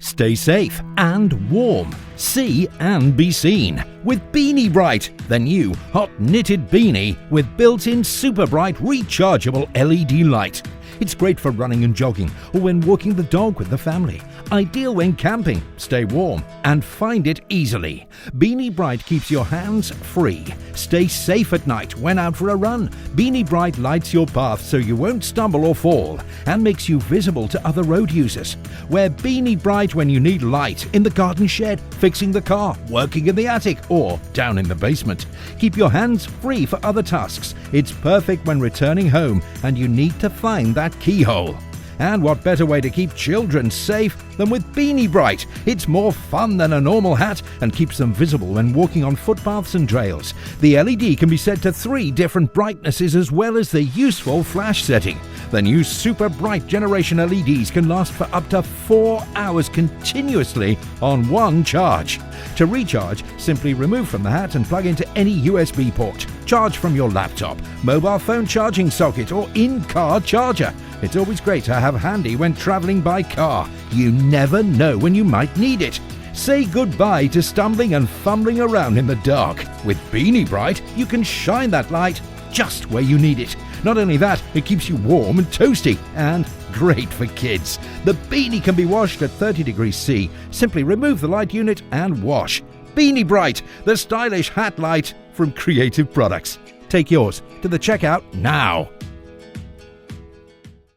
Stay safe and warm. See and be seen with Beanie Brite, the new hot knitted beanie with built-in super bright rechargeable LED light. It's great for running and jogging or when walking the dog with the family. Ideal when camping. Stay warm and find it easily. Beanie Brite keeps your hands free. Stay safe at night when out for a run. Beanie Brite lights your path so you won't stumble or fall and makes you visible to other road users. Wear Beanie Brite when you need light in the garden shed, fixing the car, working in the attic or down in the basement. Keep your hands free for other tasks. It's perfect when returning home and you need to find that keyhole. And what better way to keep children safe than with Beanie Brite? It's more fun than a normal hat and keeps them visible when walking on footpaths and trails. The LED can be set to 3 different brightnesses as well as the useful flash setting. The new Super Bright Generation LEDs can last for up to 4 hours continuously on one charge. To recharge, simply remove from the hat and plug into any USB port. Charge from your laptop, mobile phone charging socket or in-car charger. It's always great to have handy when traveling by car. You never know when you might need it. Say goodbye to stumbling and fumbling around in the dark. With Beanie Brite, you can shine that light just where you need it. Not only that, it keeps you warm and toasty and great for kids. The beanie can be washed at 30 degrees C. Simply remove the light unit and wash. Beanie Brite, the stylish hat light from Creative Products. Take yours to the checkout now.